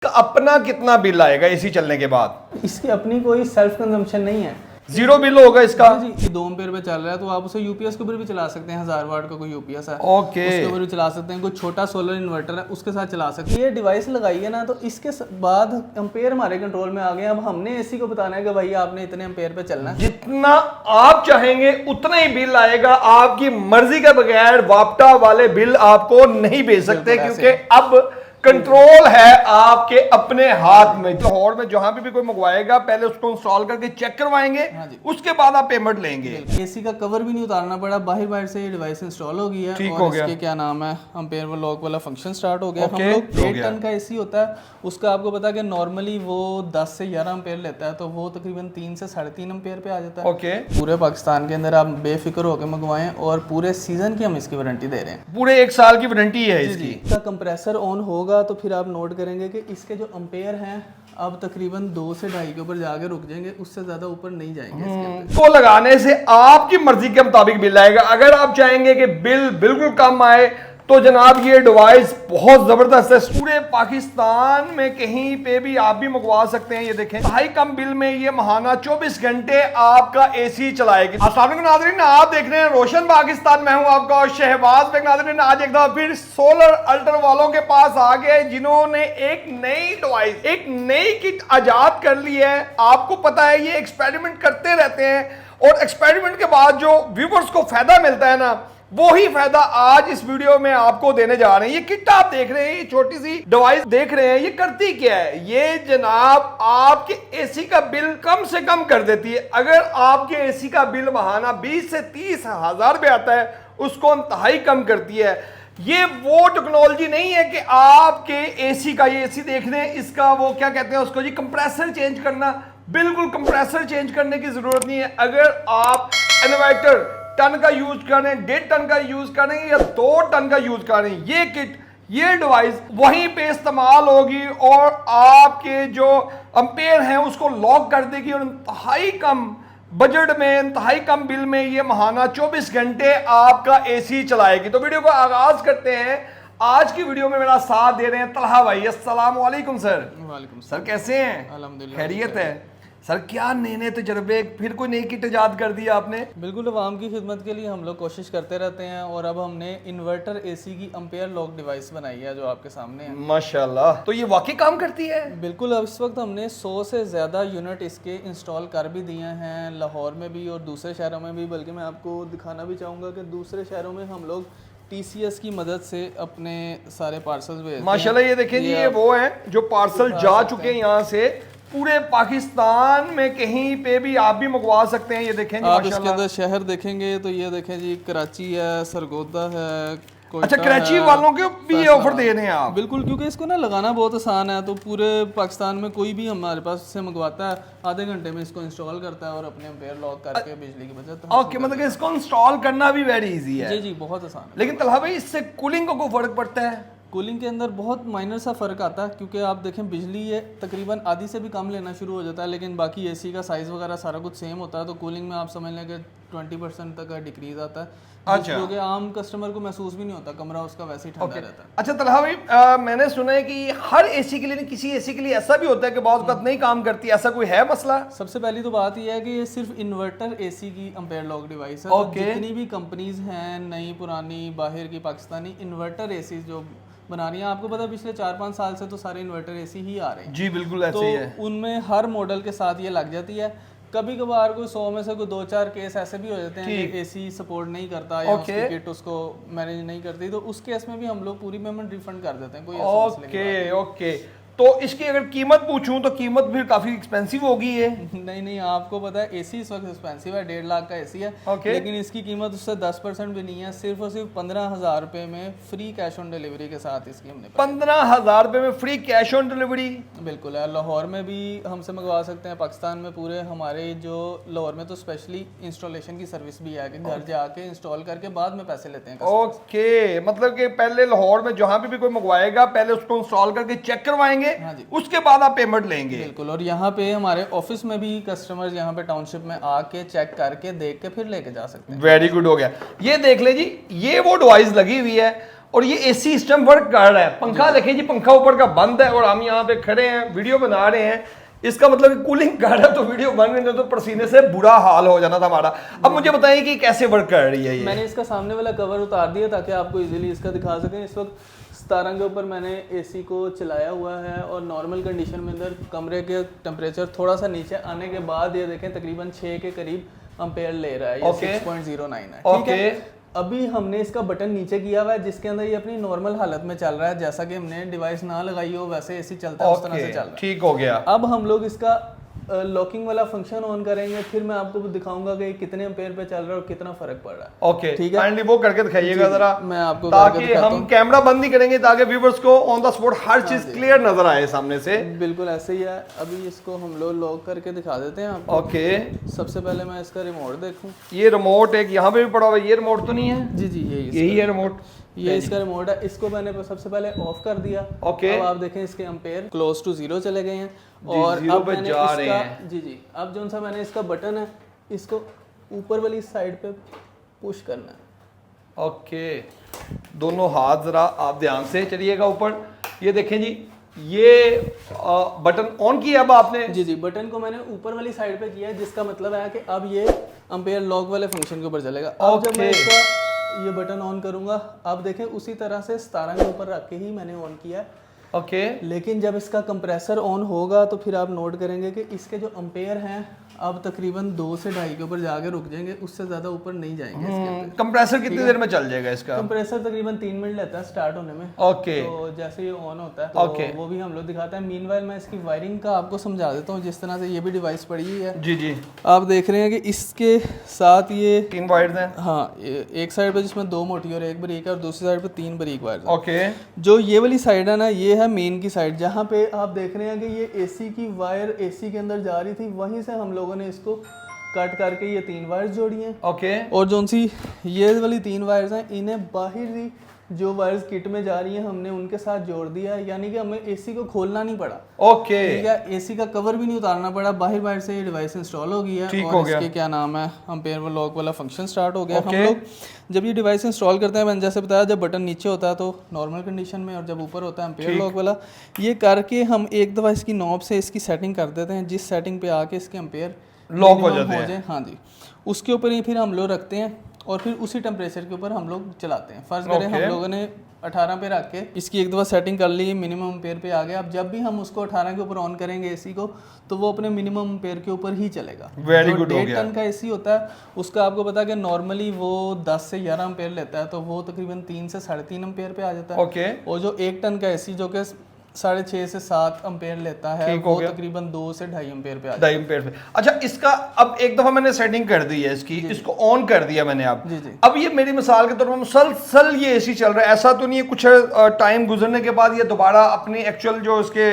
अपना कितना बिल आएगा एसी चलने के बाद? इसकी अपनी कोई सेल्फ कंजम्पशन नहीं है, जीरो बिल होगा इसका। जी 2 एम्पेयर पे चल रहा है तो आप उसे यूपीएस के ऊपर भी चला सकते हैं। 1000 वाट का कोई यूपीएस है, ओके, उसके ऊपर भी चला सकते हैं। कोई छोटा सोलर इन्वर्टर है उसके साथ चला सकते हैं। ये डिवाइस लगाई है ना, तो इसके बाद एम्पेयर हमारे कंट्रोल में आ गए। अब हमने एसी को बताना है कि भाई आपने इतने एम्पेयर पे चलना है। जितना आप चाहेंगे उतना ही बिल आएगा। आपकी मर्जी के बगैर वापटा वाले बिल आपको नहीं भेज सकते, क्योंकि अब कंट्रोल है आपके अपने हाथ में। लाहौर में जहां पे भी कोई मंगवाएगा पहले उसको इंस्टॉल करके चेक करवाएंगे, उसके बाद आप पेमेंट लेंगे। एसी का कवर भी नहीं उतारना पड़ा, बाहर से ये डिवाइस इंस्टॉल हो गई है। ठीक और हो गया। इसके क्या नाम है, एम्पेयर व लॉक वाला फंक्शन स्टार्ट हो गया। हम लोग 1.5 टन का एसी होता है, उसका आपको पता है कि नॉर्मली वो 10 से 11 एम्पेयर लेता है, तो वो तकरीबन 3 से 3.5 एम्पेयर पे आ जाता है। ओके, पूरे पाकिस्तान के अंदर आप बेफिक्र होकर मंगवाएं, और पूरे सीजन की हम इसकी वारंटी दे रहे हैं। पूरे 1 साल की वारंटी है इसकी। इसका कंप्रेसर ऑन होगा तो फिर आप नोट करेंगे कि इसके जो एम्पेयर हैं अब तकरीबन 2 से 2.5 के ऊपर जाके रुक जाएंगे, उससे ज्यादा ऊपर नहीं जाएंगे इसके अंदर। को लगाने से आपकी मर्जी के मुताबिक बिल आएगा। अगर आप चाहेंगे कि बिल बिल्कुल कम आए तो जनाब ये डिवाइस बहुत जबरदस्त है। पूरे पाकिस्तान में कहीं पे भी आप भी मंगवा सकते हैं। ये देखें, हाई कम बिल में ये महाना 24 घंटे आपका एसी चलाएगी। अस्सलाम वालेकुम नाज़रीन, आप देख रहे हैं रोशन पाकिस्तान। मैं हूं आपका शहबाज बेग। नाज़रीन, आज एक दफा फिर सोलर अल्टर वालों के पास आ गए, जिन्होंने एक नई डिवाइस, एक नई किट आजाद कर ली है। आपको पता है ये एक्सपेरिमेंट करते रहते हैं, और एक्सपेरिमेंट के बाद जो व्यूवर्स को फायदा मिलता है ना, वो ही फायदा आज इस वीडियो में आपको देने जा रहे हैं। ये किट आप देख रहे हैं, ये छोटी सी डिवाइस देख रहे हैं, ये करती क्या है? ये जनाब आपके एसी का बिल कम से कम कर देती है। अगर आपके एसी का बिल महाना 20 से 30 हजार रुपये आता है, उसको इंतहाई कम करती है। ये वो टेक्नोलॉजी नहीं है कि आपके एसी का, ये एसी देख रहे हैं, इसका वो क्या कहते हैं उसको जी, कंप्रेसर चेंज करना। बिल्कुल कंप्रेसर चेंज करने की जरूरत नहीं है। अगर आप इन्वर्टर टन का यूज करें, 1.5 टन का यूज करें या 2 टन का यूज करें, ये किट, ये डिवाइस वहीं पे इस्तेमाल होगी और आपके जो एम्पेयर हैं उसको लॉक कर देगी, और इंतहाई कम बजट में, इंतहाई कम बिल में ये महाना 24 घंटे आपका एसी चलाएगी। तो वीडियो को आगाज करते हैं। आज की वीडियो में मेरा साथ दे रहे हैं तलहा भाई। अस्सलाम वालेकुम सर। वालेकुम सर, कैसे हैं? अल्हम्दुलिल्लाह, खैरियत है सर? क्या नए तजर्बे, फिर कोई नई किट इजाद कर दिया आपने? बिल्कुल, अवाम की खिदमत के लिए हम लोग कोशिश करते रहते हैं, और अब हमने इन्वर्टर एसी की एम्पेयर लॉक डिवाइस बनाई है जो आपके सामने है। माशाल्लाह, तो ये वाकई काम करती है? बिल्कुल, अब इस वक्त हमने 100 से ज़्यादा यूनिट इसके इंस्टॉल कर भी दिए हैं, लाहौर में भी और दूसरे शहरों में भी। बल्कि मैं आपको दिखाना भी चाहूँगा कि दूसरे शहरों में हम लोग TCS की मदद से अपने सारे पार्सल्स भेजते हैं। माशाल्लाह, ये देखें जी, ये वो हैं जो पार्सल जा चुके हैं यहाँ से। पूरे पाकिस्तान में कहीं पे भी आप भी मंगवा सकते हैं। ये देखें जी, आप इसके अंदर शहर देखेंगे तो ये देखें जी, कराची है, सरगोदा है, अच्छा, कराची वालों के भी ये ऑफर दे रहे हैं आप? बिल्कुल, क्योंकि इसको ना लगाना बहुत आसान है। तो पूरे पाकिस्तान में कोई भी हमारे पास से मंगवाता है, आधे घंटे में इसको इंस्टॉल करता है और अपने एम्पेयर लॉक करके बिजली की बचत। ओके, मतलब कि इसको इंस्टॉल करना भी वेरी इजी है। जी जी, बहुत आसान है। लेकिन तलहा भाई, इससे कूलिंग को कोई फर्क पड़ता है? कूलिंग के अंदर बहुत माइनर सा फ़र्क आता है, क्योंकि आप देखें बिजली ये तकरीबन आधी से भी कम लेना शुरू हो जाता है, लेकिन बाकी एसी का साइज़ वगैरह सारा कुछ सेम होता है। तो कूलिंग में आप समझ लें कि 20% तक का डिक्रीज आता है। अच्छा, जो कि आम कस्टमर को महसूस भी नहीं होता, कमरा उसका वैसे ही ठंडा रहता है। अच्छा तलहा भाई, मैंने सुना है कि हर एसी के लिए नहीं, किसी एसी के लिए ऐसा भी होता है कि बहुत वक्त नहीं काम करती, ऐसा कोई है मसला? सबसे पहली तो बात यह है कि ये सिर्फ इन्वर्टर एसी की एम्पेयर लॉक डिवाइस है। तो जितनी भी कंपनीज हैं, नई पुरानी, बाहर की, पाकिस्तानी इन्वर्टर एसी जो बना रही हैं, आपको पता है पिछले 4-5 साल से तो सारे इन्वर्टर एसी ही आ रहे हैं। जी बिल्कुल, ऐसे ही है। तो उनमें हर मॉडल के साथ ये लग जाती है। कभी कभार कोई 100 में से कोई 2-4 केस ऐसे भी हो जाते हैं कि एसी सपोर्ट नहीं करता या उसकी किट उसको मैनेज नहीं करती, तो उस केस में भी हम लोग पूरी पेमेंट रिफंड कर देते हैं। कोई ओके, तो इसकी अगर कीमत पूछूं तो कीमत भी काफी एक्सपेंसिव होगी ये? नहीं, आपको पता है एसी इस वक्त एक्सपेंसिव है, 1.5 लाख का एसी है। लेकिन इसकी कीमत उससे 10% भी नहीं है। सिर्फ और सिर्फ 15,000 रुपए में फ्री कैश ऑन डिलीवरी के साथ इसकी हमने 15,000 रुपए में फ्री कैश ऑन डिलीवरी? बिल्कुल है। लाहौर में भी हमसे मंगवा सकते हैं, पाकिस्तान में पूरे हमारे जो लाहौर में तो स्पेशली इंस्टॉलेशन की सर्विस भी है कि घर जाके इंस्टॉल करके बाद में पैसे लेते हैं। ओके, मतलब कि पहले लाहौर में जहां भी कोई मंगवाएगा पहले उसको इंस्टॉल करके चेक करवाएंगे, उसके बाद आप पेमेंट लेंगे। बिल्कुल, और यहाँ पे हमारे ऑफिस में भी कस्टमर्स यहाँ पे टाउनशिप में आके चेक करके देख के फिर लेके जा सकते हैं। वेरी गुड, हो गया। ये देख ले जी, ये वो डिवाइस लगी हुई है। और ये एसी सिस्टम वर्क कर रहा है। पंखा देखें जी, पंखा ऊपर का बंद है और हम यहाँ पे खड़े हैं, वीडियो बना रहे हैं। इसका मतलब कूलिंग कर रहा है तो वीडियो बन रही है, तो पसीने से बुरा हाल हो जाना था हमारा। अब मुझे बताइए कि कैसे वर्क कर रही है ये। मैंने इसका सामने वाला कवर उतार दिया ताकि आपको इजीली इसका दिखा सकें। इस वक्त 17 के ऊपर मैंने एसी को चलाया हुआ है और नॉर्मल कंडीशन में अंदर कमरे के टेम्परेचर थोड़ा सा नीचे आने के बाद ये देखें तकरीबन 6 के करीब अम्पेयर ले रहा है। ये 6.09 है। ठीक है, अभी हमने इसका बटन नीचे किया हुआ है जिसके अंदर ये अपनी नॉर्मल हालत में चल रहा है, जैसा कि हमने डिवाइस ना लगाई हो वैसे एसी चलता है, उस तरह से चल रहा है। ठीक हो गया। अब हम लोग इसका लॉकिंग वाला फंक्शन ऑन करेंगे, फिर मैं आपको दिखाऊंगा कि कितने एम्पेयर पे चल रहा है और कितना फर्क पड़ रहा है। ओके, ठीक है, काइंडली वो करके दिखाइएगा जरा, मैं आपको ताकि हम कैमरा बंद नहीं करेंगे, ताकि व्यूअर्स को ऑन द स्पॉट हर चीज क्लियर नजर आए सामने से। बिल्कुल ऐसे ही है। अभी इसको हम लोग लॉक करके दिखा देते हैं आपको। ओके, सबसे पहले मैं इसका रिमोट देखूं। ये रिमोट एक यहाँ पे भी पड़ा हुआ है, ये रिमोट तो नहीं है? जी जी, यही है रिमोट। ये इसका रिमोट है। इसको मैंने सबसे पहले ऑफ कर दिया। ओके, अब आप देखें इसके एम्पेयर क्लोज टू 0 चले गए हैं और अब मैंने इसका जी अब जो सा मैंने इसका बटन है इसको ऊपर वाली साइड पे पुश करना है। ओके, दोनों हाथ जरा आप ध्यान से चलिएगा ऊपर। ये देखें जी, ये बटन ऑन किया अब आपने? जी जी, बटन को मैंने ऊपर वाली साइड पे किया है, जिसका मतलब है कि अब ये अम्पेयर लॉक वाले फंक्शन के ऊपर चलेगा। अब जब मैं इसका ये बटन ऑन करूंगा, अब देखें उसी तरह से 17 के ऊपर रख के ही मैंने ऑन किया है। ओके, लेकिन जब इसका कंप्रेसर ऑन होगा तो फिर आप नोट करेंगे कि इसके जो अम्पेयर हैं अब तकरीबन 2 से 2.5 के ऊपर जाके रुक जाएंगे, उससे ज़्यादा ऊपर नहीं जाएंगे इसके अंदर। कंप्रेसर कितनी देर में चल जाएगा इसका? कंप्रेसर तकरीबन 3 मिनट लेता है स्टार्ट होने में। ओके, तो जैसे ये ऑन होता है तो वो भी हम लोग दिखाते हैं। मीनवाइल मैं इसकी वायरिंग का आपको समझा देता हूँ। जिस तरह से ये भी डिवाइस पड़ी हुई है, जी जी, आप देख रहे हैं कि इसके साथ ये 3 वायर्स हैं। हाँ, एक साइड पे जिसमें 2 मोटी और 1 बारीक है और दूसरी साइड पे 3 बारीक वायर। ओके, जो ये वाली साइड है ना, ये है मेन की साइड, जहाँ पे आप देख रहे हैं कि ये एसी की वायर एसी के अंदर जा रही थी, वहीं से हम लोगों ने इसको कट करके ये 3 वायर्स जोड़ी हैं। ओके, और जो सी ये वाली 3 वायर्स हैं, इन्हें बाहरी जो वायर्स किट में जा रही हैं हमने उनके साथ जोड़ दिया है, यानी कि हमें एसी को खोलना नहीं पड़ा। ओके, ठीक है, एसी का कवर भी नहीं उतारना पड़ा, बाहर बाहर से ये डिवाइस इंस्टॉल हो गई है। ठीक और हो गया। इसके क्या नाम है, अम्पेयर लॉक वाला फंक्शन स्टार्ट हो गया। हम लोग जब ये डिवाइस इंस्टॉल करते हैं, मैंने जैसे बताया, जब बटन नीचे होता है तो नॉर्मल कंडीशन में और जब ऊपर होता है अम्पेयर लॉक वाला, ये करके हम एक दफ़ा इसकी नॉब से इसकी सेटिंग कर देते हैं, जिस सेटिंग पे आके इसके अम्पेयर लॉक हो जाते हैं। हाँ जी, उसके ऊपर ही फिर हम लोग रखते हैं और फिर उसी टेम्परेचर के ऊपर हम लोग चलाते हैं। फर्स्ट करें हम लोगों ने 18 पे रख के इसकी एक दफ़ा सेटिंग कर ली, मिनिमम एम्पेयर पे आ गया। अब जब भी हम उसको 18 के ऊपर ऑन करेंगे एसी को, तो वो अपने मिनिमम एम्पेयर के ऊपर ही चलेगा। वेरी गुड, 1.5 टन का एसी होता है, उसका आपको पता है कि नॉर्मली वो 10 से 11 एम्पेयर लेता है, तो वो तकरीबन 3 से 3.5 एम्पेयर पे आ जाता है। ओके, और जो 1 टन का एसी जो कि 6.5 से 7 एम्पेयर लेता है, वो तकरीबन 2 से 2.5 एम्पेयर पे आ जाता है। 2.5 एम्पेयर पे। अच्छा, इसका अब एक दफा मैंने सेटिंग कर दी है इसकी, इसको ऑन कर दिया मैंने। अब ये मेरी मिसाल के तौर पर मुसलसल ये एसी चल रहा है, ऐसा तो नहीं है कुछ टाइम गुजरने के बाद ये दोबारा अपनी एक्चुअल जो इसके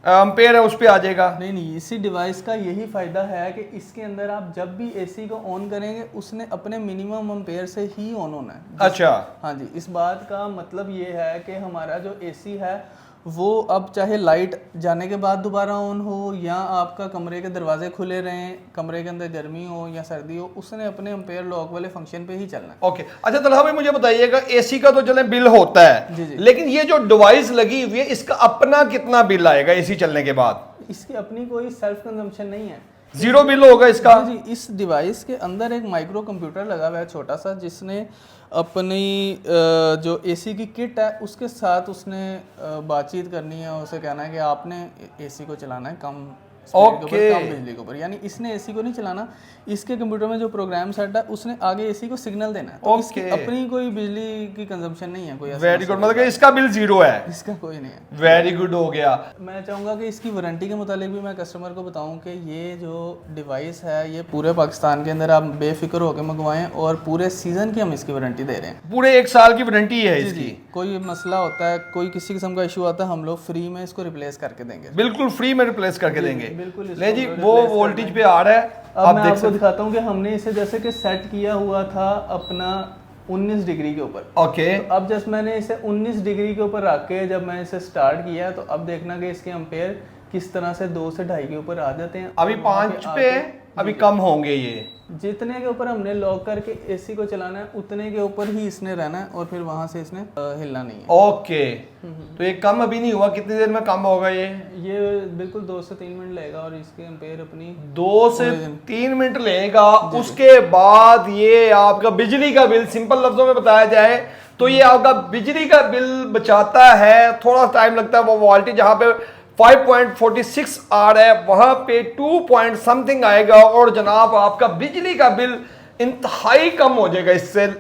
एम्पेयर है उस पे आ जाएगा? नहीं नहीं, इसी डिवाइस का यही फ़ायदा है कि इसके अंदर आप जब भी एसी को ऑन करेंगे उसने अपने मिनिमम एम्पेयर से ही ऑन होना है। अच्छा, हाँ जी, इस बात का मतलब ये है कि हमारा जो एसी है वो अब चाहे लाइट जाने के बाद दोबारा ऑन हो या आपका कमरे के दरवाजे खुले रहें, कमरे के अंदर गर्मी हो या सर्दी हो, उसने अपने एम्पेयर लॉक वाले फंक्शन पे ही चलना है। ओके, अच्छा तलहा भाई मुझे बताइएगा, एसी का तो चले बिल होता है जी जी, लेकिन ये जो डिवाइस लगी हुई है इसका अपना कितना बिल आएगा एसी चलने के बाद? इसकी अपनी कोई सेल्फ कंजम्पशन नहीं है, 0 बिल होगा इसका? जी। इस डिवाइस के अंदर एक माइक्रो कंप्यूटर लगा हुआ है छोटा सा, जिसने अपनी जो एसी की किट है उसके साथ उसने बातचीत करनी है, उसे कहना है कि आपने एसी को चलाना है कम कम बिजली के ऊपर, यानी इसने एसी को नहीं चलाना, इसके कंप्यूटर में जो प्रोग्राम सेट है उसने आगे एसी को सिग्नल देना है। तो इसकी अपनी कोई बिजली की कंजम्पशन नहीं है कोई। वेरी गुड, मतलब इसका बिल 0 है? इसका कोई नहीं है। वेरी गुड हो गया। मैं चाहूँगा कि इसकी वारंटी के मुतालिक भी मैं कस्टमर को बताऊं कि ये जो डिवाइस है ये पूरे पाकिस्तान के अंदर आप बेफिक्र होकर मंगवाएं और पूरे सीजन की हम इसकी वारंटी दे रहे हैं। पूरे 1 साल की वारंटी है इसकी? कोई मसला होता है, कोई किसी किस्म का इशू आता है, हम लोग फ्री में इसको रिप्लेस करके देंगे। बिल्कुल फ्री में रिप्लेस करके देंगे। बिल्कुल ले जी, वो वोल्टेज पे आ रहा है। अब मैं आपको दिखाता हूँ कि हमने इसे जैसे कि सेट किया हुआ था अपना 19 डिग्री के ऊपर। ओके, तो अब जस्ट मैंने इसे 19 डिग्री के ऊपर रख के जब मैंने इसे स्टार्ट किया तो अब देखना कि इसके एम्पेयर किस तरह से 2 से 2.5 के ऊपर आ जाते हैं। अभी 5 पे है, अभी कम होंगे ये। जितने के ऊपर हमने लॉक करके एसी को चलाना है उतने के ऊपर ही इसने रहना है और फिर वहां से इसने हिलना नहीं है। ओके, तो ये कम अभी नहीं हुआ, कितनी देर में कम होगा ये? बिल्कुल 2 से 3 मिनट लगेगा और इसके एम्पेयर अपनी 2 से 3 मिनट लेगा। उसके बाद ये आपका बिजली का बिल, सिंपल लफ्जों में बताया जाए तो ये आपका बिजली का बिल बचाता है। थोड़ा टाइम लगता है, वो वोल्टेज जहाँ पे 5.46 आ रहा है वहां पे 2 पॉइंट समथिंग आएगा और जनाब आपका बिजली का बिल इंतहाई कम हो जाएगा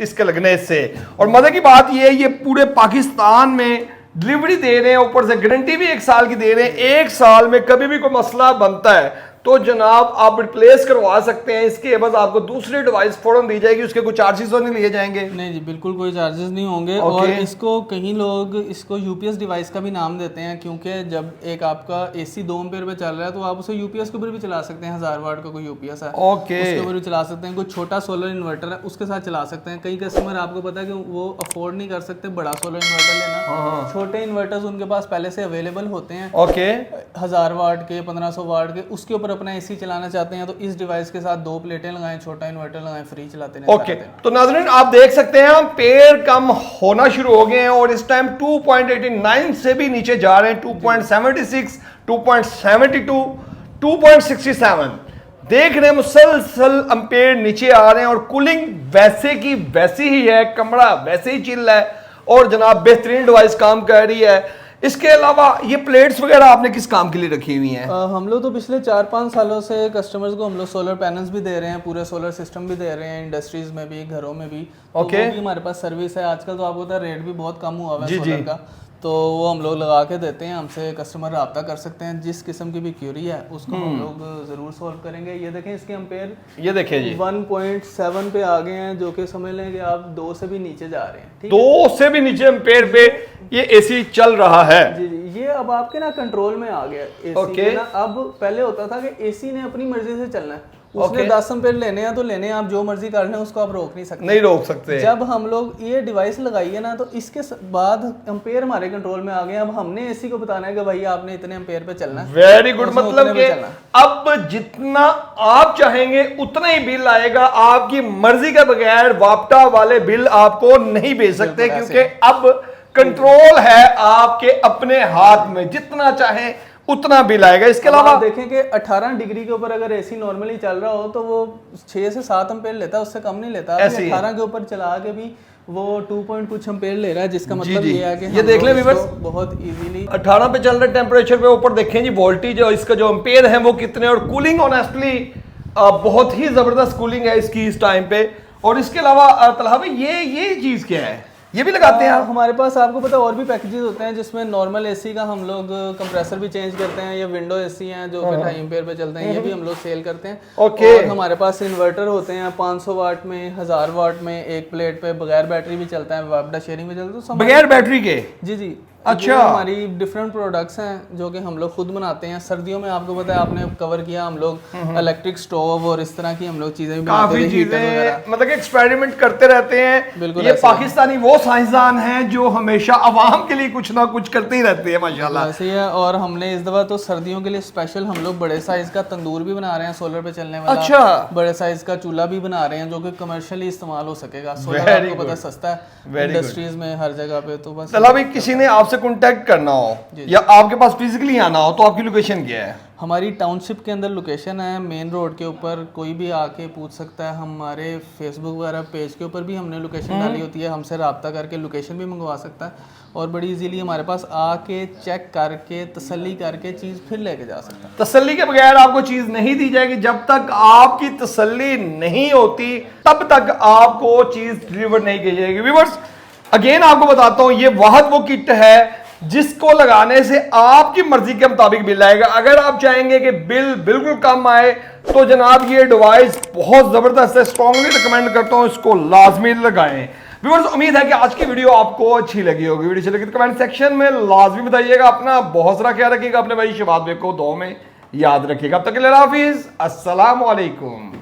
इसके लगने से। और मजे की बात ये पूरे पाकिस्तान में डिलीवरी दे रहे हैं, ऊपर से गारंटी भी 1 साल की दे रहे हैं। 1 साल में कभी भी कोई मसला बनता है तो जनाब आप रिप्लेस करवा सकते हैं। इसके बस आपको दूसरी डिवाइस फौरन दी जाएगी, उसके कुछ चार्जेस तो नहीं लिए जाएंगे? नहीं जी, बिल्कुल कोई चार्जेस नहीं होंगे। और इसको कहीं लोग इसको यूपीएस डिवाइस का भी नाम देते हैं, क्योंकि जब एक आपका एसी 2 एम्पेयर पे चल रहा है तो आप उसे यूपीएस के ऊपर भी चला सकते हैं। 1000 वाट का कोई यूपीएस है, उसके ऊपर भी चला सकते हैं। कोई छोटा सोलर इन्वर्टर है उसके साथ चला सकते हैं। कई कस्टमर आपको पता है कि वो अफोर्ड नहीं कर सकते बड़ा सोलर इन्वर्टर लेना, छोटे इन्वर्टर्स उनके पास पहले से अवेलेबल होते हैं। 1000 वाट के, 1500 वाट के, उसके ऊपर अपना एसी चलाना चाहते हैं तो इस डिवाइस के साथ 2 प्लेटें लगाएं, छोटा इन्वर्टर लगाएं, फ्री चलाते हैं। ओके, तो नाज़रीन आप देख सकते हैं एम्पेयर कम होना शुरू हो गए हैं और इस टाइम 2.89 से भी नीचे जा रहे हैं। 2.76, 2.72, 2.67 देख रहे हैं, मुसलसल एम्पेयर नीचे आ रहे हैं और कूलिंग वैसे की वैसी ही है, कमरा वैसे ही चिल है और जनाब बेहतरीन डिवाइस काम कर रही है। इसके अलावा ये प्लेट्स वगैरह आपने किस काम के लिए रखी हुई हैं? हम लोग तो पिछले 4-5 सालों से कस्टमर्स को हम लोग सोलर पैनल्स भी दे रहे हैं, पूरे सोलर सिस्टम भी दे रहे हैं, इंडस्ट्रीज में भी, घरों में भी। ओके, तो हमारे पास सर्विस है। आजकल तो आपको पता है रेट भी बहुत कम हुआ है सोलर का, तो वो हम लोग लगा के देते हैं। हमसे कस्टमर रब्ता कर सकते हैं, जिस किस्म की भी क्यूरी है उसको हम लोग जरूर सॉल्व करेंगे। ये देखें, इसके एम्पेयर ये देखें जी 1.7 पे आ गए हैं, जो कि समझ लें कि आप 2 से भी नीचे जा रहे हैं। 2 से भी नीचे एम्पेयर पे ये एसी चल रहा है। जी जी, ये अब आपके ना कंट्रोल में आ गया एसी ना। अब पहले होता था कि एसी ने अपनी मर्जी से चलना है, उसने 10 एम्पेयर लेने हैं तो लेने हैं, आप जो मर्जी कर लें, उसको आप रोक नहीं सकते। नहीं रोक सकते। जब हम लोग ये डिवाइस लगाई है ना तो इसके बाद एम्पेयर हमारे कंट्रोल में आ गए। अब हमने एसी को बताना है कि भाई आपने इतने एम्पेयर पे चलना है। वेरी गुड, मतलब कि अब जितना आप चाहेंगे उतना ही बिल आएगा। आपकी मर्जी के बगैर वापटा वाले बिल आपको नहीं भेज सकते, क्योंकि अब कंट्रोल है आपके अपने हाथ में, जितना चाहे उतना बिल आएगा। इसके अलावा देखें कि 18 डिग्री के ऊपर अगर एसी नॉर्मली चल रहा हो तो वो 6 से 7 एम्पेयर लेता है, उससे कम नहीं लेता। 18 के ऊपर चला के भी वो 2 पॉइंट कुछ एम्पेयर ले रहा है, जिसका मतलब ये है कि ये देख लें व्यूअर्स, बहुत इजीली 18 पे चल रहे टेम्परेचर पे ऊपर देखें जी वोल्टेज और इसका जो एम्पेयर है वो कितने, और कूलिंग ऑनेस्टली बहुत ही जबरदस्त कूलिंग है इसकी इस टाइम पे। और इसके अलावा तलहा भाई ये चीज क्या है, ये भी लगाते हैं आप? हमारे पास आपको पता है और भी पैकेजेस होते हैं जिसमें नॉर्मल एसी का हम लोग कंप्रेसर भी चेंज करते हैं। ये विंडो एसी हैं जो 2.5 एम्पेयर पे चलते हैं, ये भी हम लोग सेल करते हैं। ओके, और हमारे पास इन्वर्टर होते हैं 500 वाट में, 1000 वाट में, एक प्लेट पे बगैर बैटरी भी चलता है, वापडा शेयरिंग में चलता है बगैर बैटरी के। जी जी, अच्छा, हमारी डिफरेंट प्रोडक्ट्स हैं जो कि हम लोग खुद बनाते हैं। सर्दियों में आपको पता है आपने कवर किया, हम लोग इलेक्ट्रिक स्टोव और इस तरह की हम लोग चीजें भी बनाते हैं, काफी चीजें मतलब कि एक्सपेरिमेंट करते रहते हैं। बिल्कुल, ये पाकिस्तानी वो साइंसदान हैं जो हमेशा आवाम के लिए कुछ ना कुछ करते ही रहते हैं माशाल्लाह। ऐसे ही है। और हमने इस दफा तो सर्दियों के लिए स्पेशल हम लोग बड़े साइज का तंदूर भी बना रहे हैं, सोलर पे चलने वाला। अच्छा, बड़े साइज का चूल्हा भी बना रहे हैं जो कि कमर्शियली इस्तेमाल हो सकेगा। सोलर आपको पता सस्ता है इंडस्ट्रीज में हर जगह पे। तो बस चला भाई, किसी ने आपसे कांटेक्ट करना हो या आपके पास फिजिकली आना हो तो आपकी लोकेशन क्या है? हमारी टाउनशिप के अंदर लोकेशन है, मेन रोड के ऊपर, कोई भी आके पूछ सकता है। हमारे फेसबुक वगैरह पेज के ऊपर भी हमने लोकेशन डाली होती है, हमसे रब्ता करके लोकेशन भी मंगवा सकता है और बड़ी इजीली हमारे पास आके चेक करके तसल्ली करके चीज़ फिर लेके जा सकता है। तसल्ली के बगैर आपको चीज़ नहीं दी जाएगी। जब तक आपकी तसल्ली नहीं होती तब तक आपको चीज़ डिलीवर नहीं की जाएगी। व्यूअर्स अगेन आपको बताता हूँ, ये वाहद वो किट है जिसको लगाने से आपकी मर्जी के मुताबिक बिल आएगा। अगर आप चाहेंगे कि बिल बिल्कुल कम आए तो जनाब ये डिवाइस बहुत जबरदस्त है, स्ट्रॉन्गली रिकमेंड करता हूं इसको लाजमी लगाएं। व्यूअर्स उम्मीद है कि आज की वीडियो आपको अच्छी लगी होगी। वीडियो अच्छी लगी तो कमेंट सेक्शन में लाजमी बताइएगा। अपना बहुत सारा ख्याल रखिएगा, अपने भाई शबाब को दुआ में याद रखिएगा। अब तक के लिए हाफिज, अस्सलाम वालेकुम।